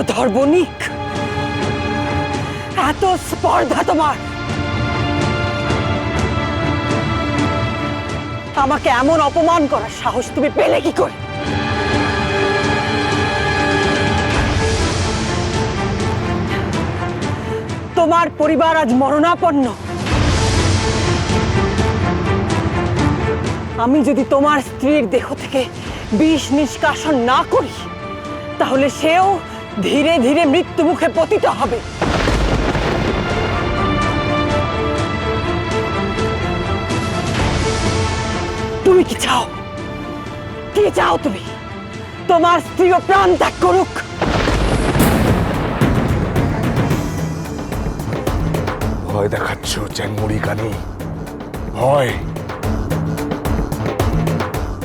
অধর্বণিক, এত স্পর্ধা তোমার! আমাকে এমন অপমান করার সাহস তুমি পেলে কি করে? তোমার পরিবার আজ মরণাপন্ন। আমি যদি তোমার স্ত্রীর দেহ থেকে বিষ নিষ্কাশন না করি, তাহলে সেও ধীরে ধীরে মৃত্যু মুখে পতিত হবে। তুমি কি চাও? কি চাও তুমি? তোমার স্ত্রীও প্রাণ ত্যাগ করুক? ভয় দেখাচ্ছ চ্যাংমুড়ি কানি, ভয়?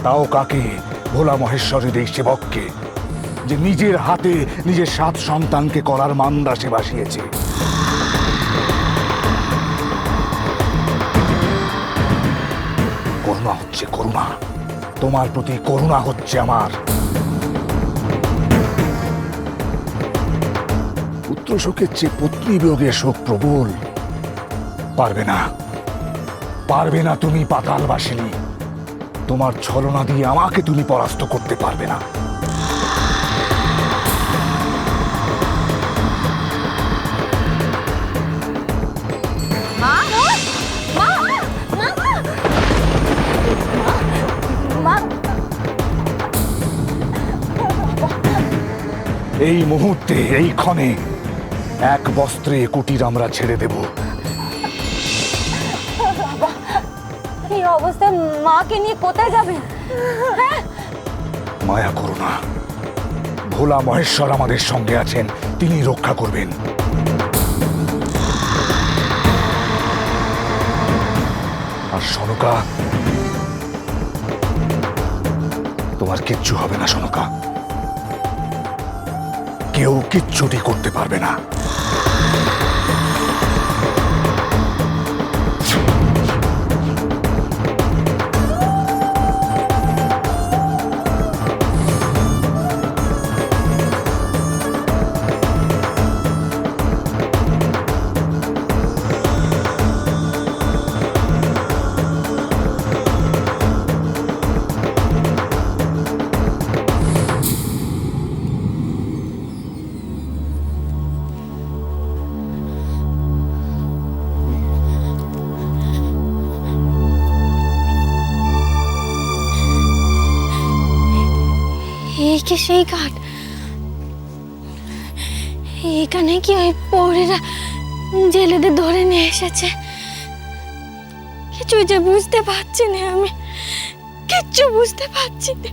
তাও কাকে? ভোলা মহেশ্বরের এই সেবককে, যে নিজের হাতে নিজের 7 সন্তানকে করার মান্দা সে বাসিয়েছে। করুণা হচ্ছে, করুণা তোমার প্রতি করুণা হচ্ছে আমার। পুত্র শোকের চেয়ে পত্নী বিয়োগের শোক প্রবল। পারবে না, পারবে না তুমি পাতালবাসিনী। তোমার ছলনা দিয়ে আমাকে তুমি পরাস্ত করতে পারবে না। এই মুহূর্তে, এই ক্ষণে এক বস্ত্রে কুটির আমরা ছেড়ে দেব। এই অবস্থায় মাকে নিয়ে কোথায় যাবেন? মায়া করো না, ভোলা মহেশ্বর আমাদের সঙ্গে আছেন, তিনি রক্ষা করবেন। আর সনকা, তোমার কিচ্ছু হবে না সনকা, কেউ কিচ্ছুটি করতে পারবে না। এই কি সেই ঘাট? এখানে কি ওই পৌরেরা জেলেদের ধরে নিয়ে এসেছে? কিছুই যে বুঝতে পারছি না, আমি কিচ্ছু বুঝতে পারছি না।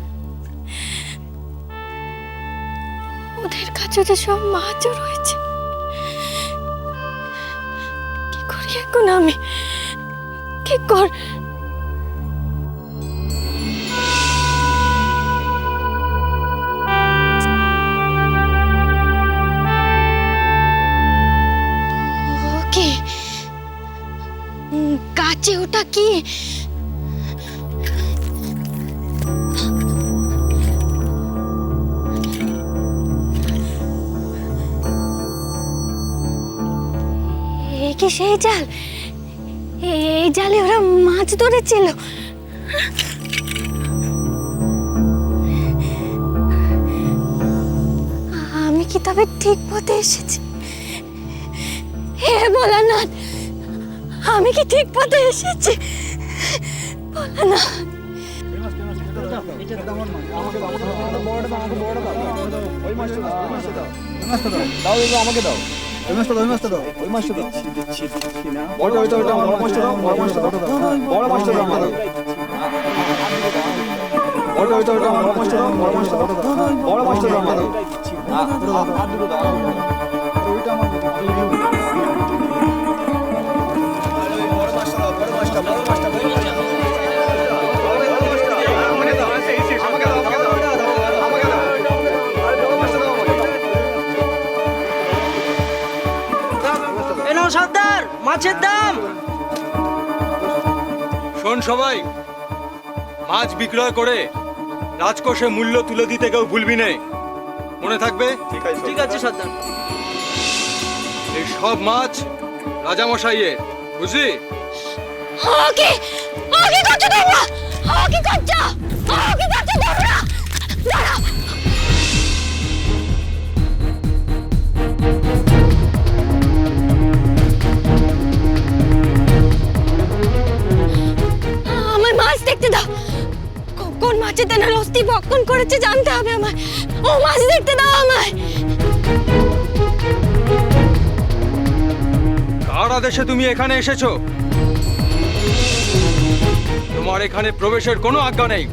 ওদের কাছে যে সব মাছও রয়েছে, কি করি এখন আমি? কি কর? কাছে ওটা কি? এই কি সেই জাল? এই জালে ওরা মাছ ধরেছিল। আমি কি তবে ঠিক পথে এসেছি? হে ভোলানাথ, আমি কি ঠিক পথে এসেছি? ভোলানাথ, আমাকে দাও, ওই মাছটা দাও, ওই মাছটা দাও, ওই মাছটা দাও, বড় মাছটা দাও, বড় মাছটা দাও, বড় মাছটা দাও, বড় মাছটা দাও, বড় মাছটা দাও, বড় মাছটা দাও, বড় মাছটা দাও, বড় মাছটা দাও, ওইটা আমার সর্দার, মাছের দাম। শোন সবাই, মাছ বিক্রয় করে রাজকোষে মূল্য তুলে দিতে কেউ ভুলবি না। মনে থাকবে? ঠিক আছে সর্দার। এই সব মাছ রাজামশাইয়ের, বুঝলি? ওকে ওকে করছো তোমরা, ওকে করছো, ওকে করছো তোমরা। দাঁড়াও, আমার মাছ দেখতে দাও। কোন মাছের তেনার অস্থি ভক্ষণ করেছে জানতে হবে আমায়। ও মাছ দেখতে দাও আমায়। কার আদেশে তুমি এখানে এসেছো? তোমার এখানে প্রবেশের কোনো আজ্ঞা নেই।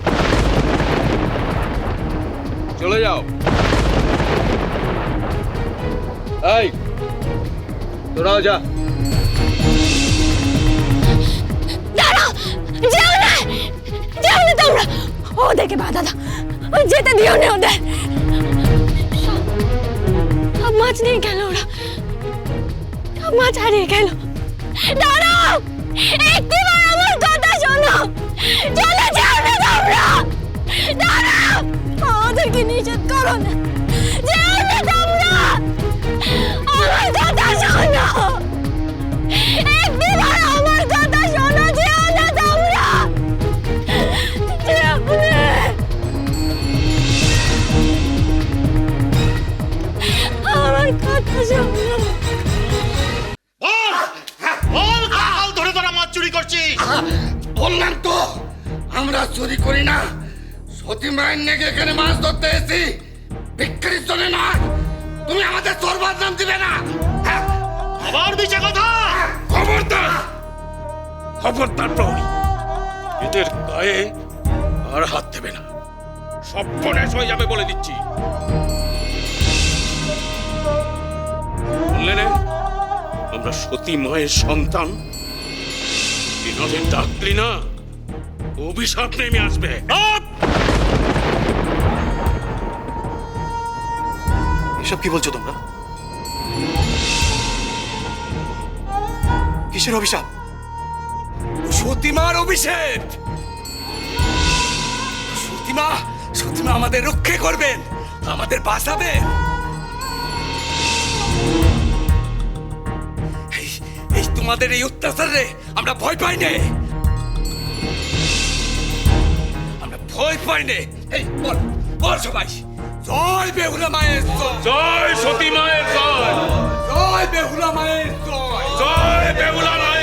চলে যাও। এই, তোরাও যা। দাঁড়াও, যেও না, যেও না তোমরা। ওদেরকে বাধা দাও, ওই যেতে দিও না ওদের। সব মাছ নিয়ে গেল ওরা, সব মাছ হারিয়ে গেল। দাঁড়াও, একটিবার আমার কথা শোনো। চলে যাও না তোমরা। দাঁড়াও, ওদেরকে নিষেধ করো না। যেও না তোমরা, আমার কথা শোনো। একটিবার আমার কথা শোনো, যেও না তোমরা। যেও না। আমার কথা শোনো। কাল ধরে তোরা মাছ চুরি করছিস। বললাম তো আমরা চুরি করি না। সতী মায়ের নেগে এখানে মাছ ধরতে এসেছি, বিক্রির জন্য না। তুমি আমাদের চোর বদনাম দিবে না। আবার মিছে কথা। খবরদার, খবরদার প্রহরী, এদের গায়ে আর হাত দেবে না। সব ফোনে হয়ে যাবে বলে দিচ্ছি। বললে না আমরা সতী মায়ের সন্তান, এনাদের ডাকলি না অভিশাপ নেমে আসবে। এসব কি বলছো তোমরা? কিসের অভিশাপ? সতীমার অভিষেক। সতীমা, সতীমা আমাদের রক্ষা করবেন, আমাদের বাঁচাবেন। এই তোমাদের এই অত্যাচারে আমরা ভয় পাই না, আমরা ভয় পাই না। এই বল বল সবাই, জয় বেহুলা মায়ের জয়, জয় সতী মায়ের জয়, জয় বেহুলা মায়ের জয়, জয় বেহুলা মায়ের